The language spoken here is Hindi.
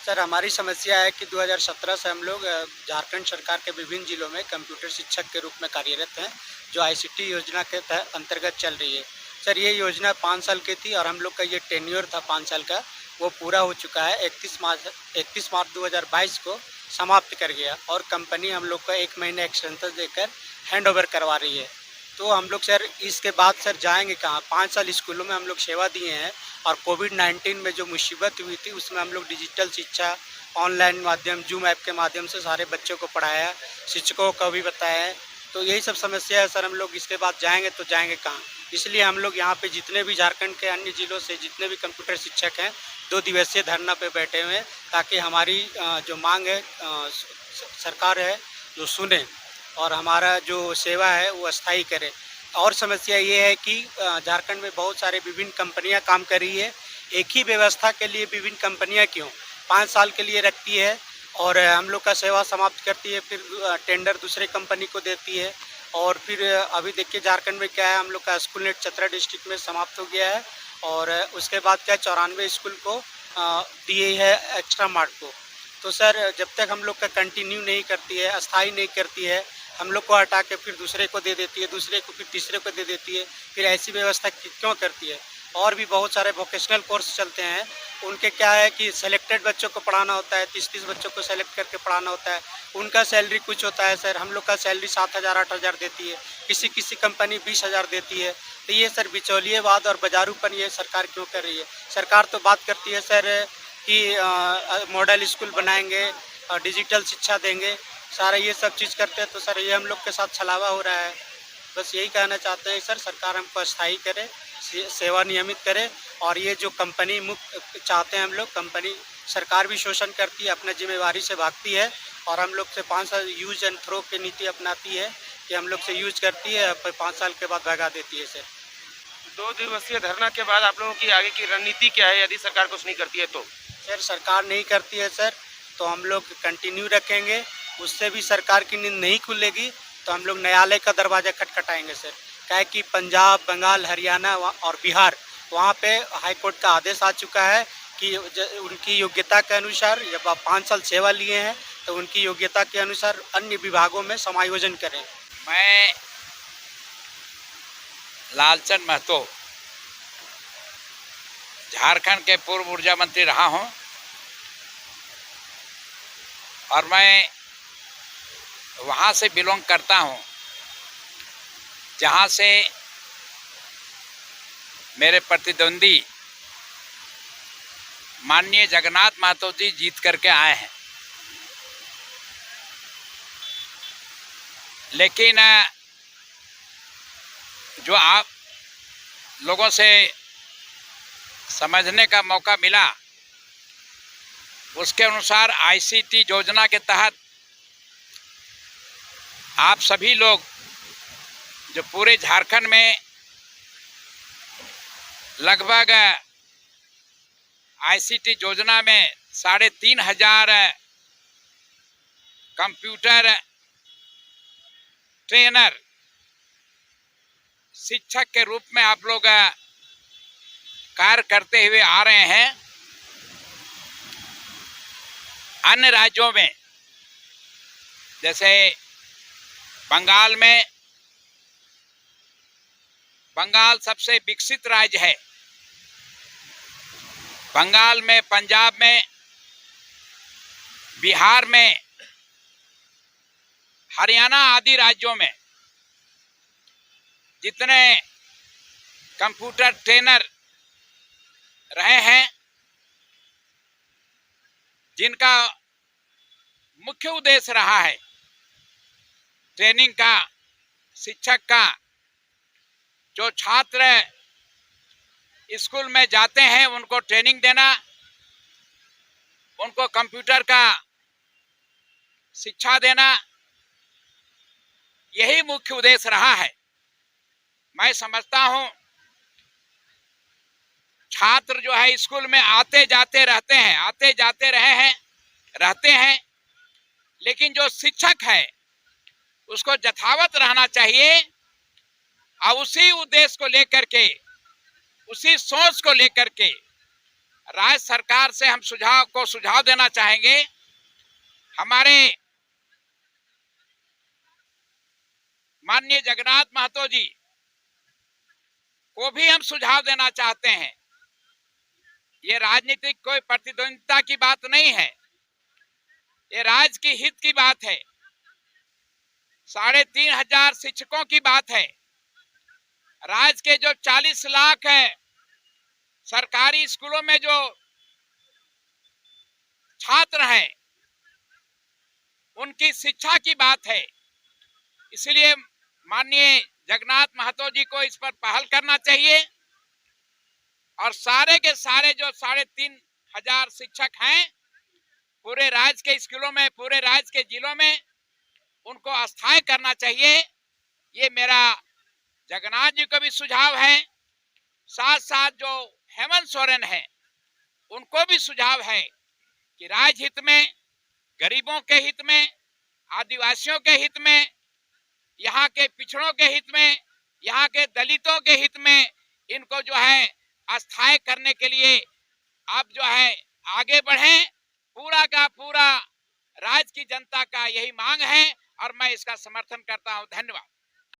सर, हमारी समस्या है कि 2017 से हम लोग झारखंड सरकार के विभिन्न जिलों में कंप्यूटर शिक्षक के रूप में कार्यरत हैं, जो आईसीटी योजना के अंतर्गत चल रही है। सर, ये योजना 5 साल की थी और हम लोग का ये टेन्योर था 5 साल का, वो पूरा हो चुका है। 31 मार्च 2022 को समाप्त कर गया और कंपनी हम लोग को 1 महीने एक्सटेंशन देकर हैंडओवर करवा रही है। तो हम लोग सर इसके बाद सर जाएंगे कहाँ? 5 साल स्कूलों में हम लोग सेवा दिए हैं और कोविड-19 में जो मुसीबत हुई थी उसमें हम लोग डिजिटल शिक्षा, ऑनलाइन माध्यम, ज़ूम ऐप के माध्यम से सारे बच्चों को पढ़ाया, शिक्षकों को भी बताया है। तो यही सब समस्या है सर, हम लोग इसके बाद जाएंगे तो जाएंगे कहाँ? इसलिए हम लोग यहाँ पे जितने भी झारखंड के अन्य जिलों से जितने भी कंप्यूटर शिक्षक हैं, 2 दिवसीय धरना पे बैठे हुए हैं ताकि हमारी जो मांग है सरकार है जो सुने और हमारा जो सेवा है वो अस्थायी करे। और समस्या ये है कि झारखंड में बहुत सारे विभिन्न कंपनियां काम कर रही है। एक ही व्यवस्था के लिए विभिन्न कंपनियां क्यों 5 साल के लिए रखती है और हम लोग का सेवा समाप्त करती है, फिर टेंडर दूसरे कंपनी को देती है। और फिर अभी देखिए झारखंड में क्या है, हम लोग का स्कूल नेट चतरा डिस्ट्रिक्ट में समाप्त हो गया है और उसके बाद क्या 94 स्कूल को दिए है एक्स्ट्रा मार्क को। तो सर जब तक हम लोग का कंटिन्यू नहीं करती है, अस्थायी नहीं करती है, हम लोग को हटा के फिर दूसरे को दे देती है, दूसरे को फिर तीसरे को दे देती है, फिर ऐसी व्यवस्था क्यों करती है? और भी बहुत सारे वोकेशनल कोर्स चलते हैं, उनके क्या है कि सेलेक्टेड बच्चों को पढ़ाना होता है, 30-30 बच्चों को सेलेक्ट करके पढ़ाना होता है। उनका सैलरी कुछ होता है सर, हम लोग का सैलरी 7,000 8,000 देती है, किसी किसी कंपनी 20,000 देती है। तो ये सर बिचौलिएवाद और बाजारूपन ये सरकार क्यों कर रही है? सरकार तो बात करती है सर कि मॉडल स्कूल बनाएंगे और डिजिटल शिक्षा देंगे, सारा ये सब चीज़ करते हैं। तो सर ये हम लोग के साथ छलावा हो रहा है। बस यही कहना चाहते हैं सर, सरकार हमको अस्थायी करे, सेवा नियमित करे और ये जो कंपनी मुक्त चाहते हैं हम लोग, कंपनी सरकार भी शोषण करती है, अपना जिम्मेवारी से भागती है और हम लोग से 5 साल यूज एंड थ्रो की नीति अपनाती है कि हम लोग से यूज करती है, फिर 5 साल के बाद भगा देती है सर। 2 दिवसीय धरना के बाद आप लोगों की आगे की रणनीति क्या है यदि सरकार कुछ नहीं करती है तो? सर सरकार नहीं करती है सर, तो हम लोग कंटिन्यू रखेंगे। उससे भी सरकार की नींद नहीं खुलेगी तो हम लोग न्यायालय का दरवाज़ा खटखटाएंगे सर। क्या है कि पंजाब, बंगाल, हरियाणा और बिहार, वहाँ पे हाई कोर्ट का आदेश आ चुका है कि उनकी योग्यता के अनुसार, जब आप 5 साल सेवा लिए हैं तो उनकी योग्यता के अनुसार अन्य विभागों में समायोजन करें। मैं लालचंद महतो झारखंड के पूर्व ऊर्जा मंत्री रहा हूं और मैं वहां से बिलोंग करता हूं जहां से मेरे प्रतिद्वंदी माननीय जगन्नाथ महतो जी जीत करके आए हैं। लेकिन जो आप लोगों से समझने का मौका मिला उसके अनुसार आईसीटी योजना के तहत आप सभी लोग जो पूरे झारखंड में लगभग आईसीटी योजना में 3,500 कंप्यूटर ट्रेनर शिक्षक के रूप में आप लोग कार्य करते हुए आ रहे हैं। अन्य राज्यों में जैसे बंगाल सबसे विकसित राज्य है। बंगाल में, पंजाब में, बिहार में, हरियाणा आदि राज्यों में जितने कंप्यूटर ट्रेनर रहे हैं, जिनका मुख्य उद्देश्य रहा है ट्रेनिंग का, शिक्षक का, जो छात्र स्कूल में जाते हैं उनको ट्रेनिंग देना, उनको कंप्यूटर का शिक्षा देना, यही मुख्य उद्देश्य रहा है। मैं समझता हूं छात्र जो है स्कूल में आते जाते रहते हैं, आते जाते रहते हैं, लेकिन जो शिक्षक है उसको यथावत रहना चाहिए और उसी उद्देश्य को लेकर के, उसी सोच को लेकर के राज्य सरकार से हम सुझाव देना चाहेंगे। हमारे माननीय जगन्नाथ महतो जी को भी हम सुझाव देना चाहते हैं। ये राजनीतिक कोई प्रतिद्वंदिता की बात नहीं है, ये राज्य की हित की बात है। 3,500 शिक्षकों की बात है। राज्य के जो 40 लाख है सरकारी स्कूलों में जो छात्र हैं उनकी शिक्षा की बात है। इसलिए माननीय जगन्नाथ महतो जी को इस पर पहल करना चाहिए और सारे के सारे जो 3,500 शिक्षक हैं पूरे राज्य के स्कूलों में, पूरे राज्य के जिलों में, उनको अस्थायी करना चाहिए। ये मेरा जगन्नाथ जी को भी सुझाव है। साथ साथ जो हेमंत सोरेन है उनको भी सुझाव है कि राज्य हित में, गरीबों के हित में, आदिवासियों के हित में, यहाँ के पिछड़ों के हित में, यहाँ के दलितों के हित में इनको जो है अस्थायी करने के लिए आप जो है आगे बढ़ें। पूरा का पूरा राज्य की जनता का यही मांग है और मैं इसका समर्थन करता हूं। धन्यवाद।